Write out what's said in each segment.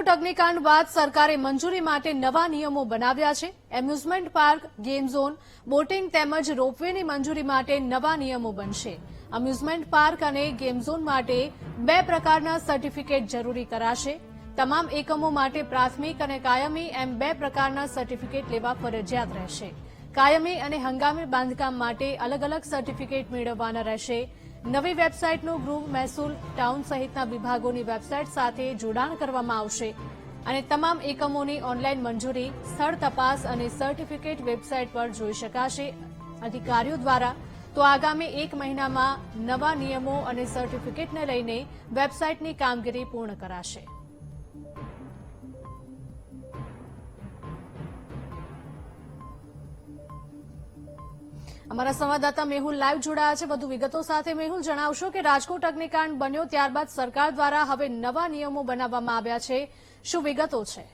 રાજકોટ અગ્નિકાંડ બાદ સરકારે મંજૂરી માટે નવા નિયમો બનાવ્યા છે। Amusement park, game zone, boating તેમજ રોપવેની મંજૂરી માટે નવા નિયમો બનશે। એમ્યુઝમેન્ટ પાર્ક અને ગેમ ઝોન માટે 2 પ્રકારના સર્ટિફિકેટ જરૂરી કરાશે। તમામ એકમો માટે પ્રાથમિક અને કાયમી એમ 2 પ્રકારના સર્ટિફિકેટ લેવા ફરજિયાત રહેશે। કાયમી અને હંગામી બાંધકામ માટે અલગ અલગ સર્ટિફિકેટ મેળવવાના રહેશે। નવી વેબસાઇટનું ગૃહ, મહેસૂલ, ટાઉન સહિતના વિભાગોની વેબસાઇટ સાથે જોડાણ કરવામાં આવશે અને તમામ એકમોની ઓનલાઈન મંજૂરી, સ્થળ તપાસ અને સર્ટિફિકેટ વેબસાઇટ પર જોઈ શકાશે અધિકારીઓ દ્વારા। તો આગામી 1 મહિનામાં નવા નિયમો અને સર્ટિફિકેટને લઈને વેબસાઇટની કામગીરી પૂર્ણ કરાશે। અમારા સંવાદદાતા મેહુલ લાઈવ જોડાયા છે વધુ વિગતો સાથે। મેહુલ, જણાવશો કે રાજકોટ અગ્નિકાંડ બન્યો ત્યારબાદ સરકાર દ્વારા હવે નવા નિયમો બનાવવામાં આવ્યા છે, શું વિગતો છે?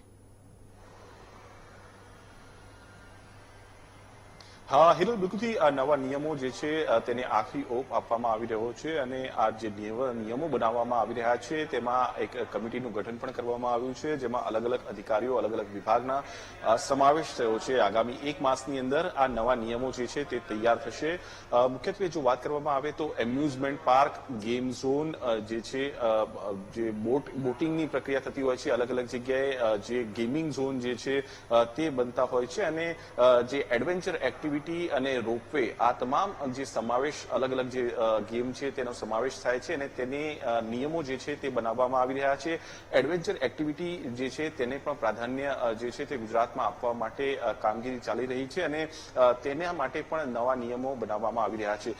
હા હિરલ, બિલકુલથી આ નવા નિયમો જે છે તેને આખરી ઓપ આપવામાં આવી રહ્યો છે અને આ જે નિયમો બનાવવામાં આવી રહ્યા છે તેમાં એક કમિટીનું ગઠન પણ કરવામાં આવ્યું છે, જેમાં અલગ અલગ અધિકારીઓ, અલગ અલગ વિભાગના સમાવેશ થયો છે। આગામી 1 માસની અંદર આ નવા નિયમો જે છે તે તૈયાર થશે। મુખ્યત્વે જો વાત કરવામાં આવે તો એમ્યુઝમેન્ટ પાર્ક, ગેમ ઝોન જે છે, જે બોટિંગની પ્રક્રિયા થતી હોય છે અલગ અલગ જગ્યાએ, જે ગેમિંગ ઝોન જે છે તે બનતા હોય છે અને જે એડવેન્ચર એક્ટિવિટી અને રોપવે, આ તમામ જે સમાવેશ, અલગ અલગ જે ગેમ છે તેનો સમાવેશ થાય છે અને તેને નિયમો જે છે તે બનાવવામાં આવી રહ્યા છે। એડવેન્ચર એક્ટિવિટી જે છે તેને પણ પ્રાધાન્ય જે છે તે ગુજરાતમાં આપવા માટે કામગીરી ચાલી રહી છે અને તેના માટે પણ નવા નિયમો બનાવવામાં આવી રહ્યા છે।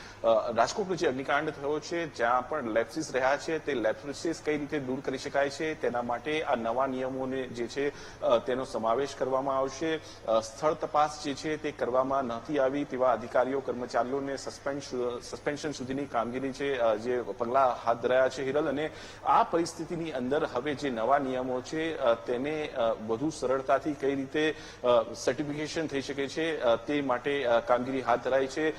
રાજકોટનો જે અગ્નિકાંડ થયો છે, જ્યાં પણ લેપ્સિસ રહ્યા છે, તે લેપ્સિસ કઈ રીતે દૂર કરી શકાય છે તેના માટે આ નવા નિયમોને જે છે તેનો સમાવેશ કરવામાં આવશે। સ્થળ તપાસ જે છે તે કરવામાં નથી આવી તેવા અધિકારીઓ, કર્મચારીઓને સસ્પેન્શન સુધીની કામગીરી છે જે પગલા હાથ ધરાયા છે હિરલ, અને આ પરિસ્થિતિની અંદર હવે જે નવા નિયમો છે તેને વધુ સરળતાથી કઈ રીતે સર્ટિફિકેશન થઈ શકે છે તે માટે કામગીરી હાથ ધરાઈ છે।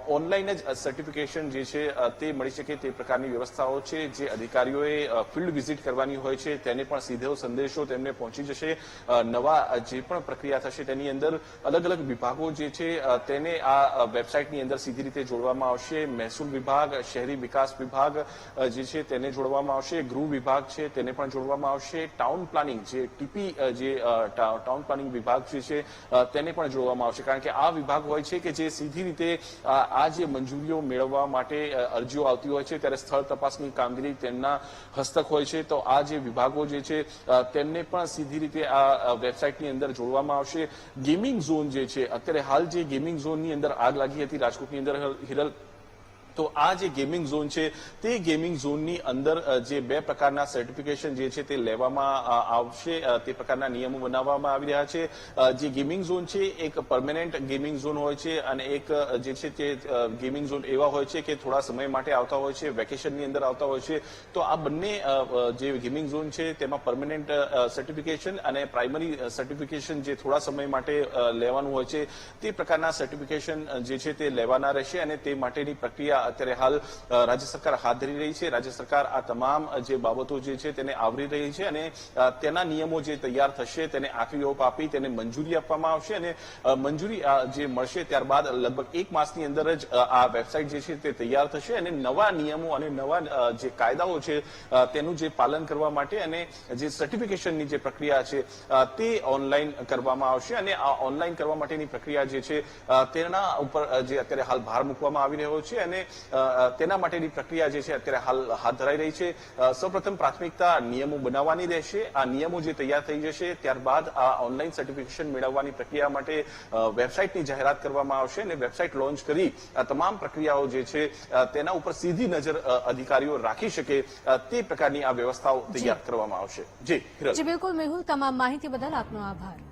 ઓનલાઈન જ સર્ટિફિકેશન જે છે તે મળી શકે તે પ્રકારની વ્યવસ્થાઓ છે। જે અધિકારીઓએ ફિલ્ડ વિઝિટ કરવાની હોય છે તેને પણ સીધો સંદેશો તેમને પહોંચી જશે। નવા જે પણ પ્રક્રિયા થશે તેની અંદર અલગ અલગ વિભાગો જે છે તેને આ વેબસાઇટની અંદર સીધી રીતે જોડવામાં આવશે। મહેસૂલ વિભાગ, શહેરી વિકાસ વિભાગ જે છે તેને જોડવામાં આવશે, ગૃહ વિભાગ છે તેને પણ જોડવામાં આવશે, ટાઉન પ્લાનિંગ જે ટીપી જે ટાઉન પ્લાનિંગ વિભાગ જે છે તેને પણ જોડવામાં આવશે, કારણ કે આ વિભાગ હોય છે કે જે સીધી રીતે આ જે મંજૂરીઓ મેળવવા માટે અરજીઓ આવતી હોય છે ત્યારે સ્થળ તપાસની કામગીરી તેમના હસ્તક હોય છે। તો આ જે વિભાગો જે છે તેમને પણ સીધી રીતે આ વેબસાઇટની અંદર જોડવામાં આવશે। ગેમિંગ ઝોન જે છે, અત્યારે હાલ જે ગેમિંગ ઝોનની અંદર આગ લાગી હતી રાજકોટની અંદર હિરલ, તો આ જે ગેમિંગ ઝોન છે તે ગેમિંગ ઝોનની અંદર જે 2 પ્રકારના સર્ટિફિકેશન જે છે તે લેવામાં આવશે, તે પ્રકારના નિયમો બનાવવામાં આવી રહ્યા છે। જે ગેમિંગ ઝોન છે એક પરમેનન્ટ ગેમિંગ ઝોન હોય છે અને એક જે છે તે ગેમિંગ ઝોન એવા હોય છે કે થોડા સમય માટે આવતા હોય છે, વેકેશનની અંદર આવતા હોય છે। તો આ બંને જે ગેમિંગ ઝોન છે તેમાં પરમેનન્ટ સર્ટિફિકેશન અને પ્રાઇમરી સર્ટિફિકેશન જે થોડા સમય માટે લેવાનું હોય છે તે પ્રકારના સર્ટિફિકેશન જે છે તે લેવાના રહેશે અને તે માટેની પ્રક્રિયા અત્યારે હાલ રાજ્ય સરકાર હાથ ધરી રહી છે। રાજ્ય સરકાર આ તમામ જે બાબતો જે છે તેને આવરી રહી છે અને તેના નિયમો જે તૈયાર થશે તેને આખરી ઓપ આપી તેને મંજૂરી આપવામાં આવશે અને મંજૂરી જે મળશે ત્યારબાદ લગભગ 1 માસની અંદર જ આ વેબસાઇટ જે છે તે તૈયાર થશે અને નવા નિયમો અને નવા જે કાયદાઓ છે તેનું જે પાલન કરવા માટે અને જે સર્ટિફિકેશનની જે પ્રક્રિયા છે તે ઓનલાઈન કરવામાં આવશે અને આ ઓનલાઈન કરવા માટેની પ્રક્રિયા જે છે તેના ઉપર જે અત્યારે હાલ ભાર મૂકવામાં આવી રહ્યો છે અને તેના માટેની પ્રક્રિયા જે છે અત્યારે હાલ હાથ ધરાઈ રહી છે। સૌપ્રથમ પ્રાથમિકતા નિયમો બનાવવાની રહેશે। આ નિયમો જે તૈયાર થઈ જશે ત્યારબાદ આ ઓનલાઈન સર્ટિફિકેશન મેળવવાની પ્રક્રિયા માટે વેબસાઇટની જાહેરાત કરવામાં આવશે અને વેબસાઇટ લોન્ચ કરી આ તમામ પ્રક્રિયાઓ જે છે તેના ઉપર સીધી નજર અધિકારીઓ રાખી શકે તે પ્રકારની આ વ્યવસ્થાઓ તૈયાર કરવામાં આવશે। જી બિલકુલ મેહુલ, તમામ માહિતી બદલ આપનો આભાર।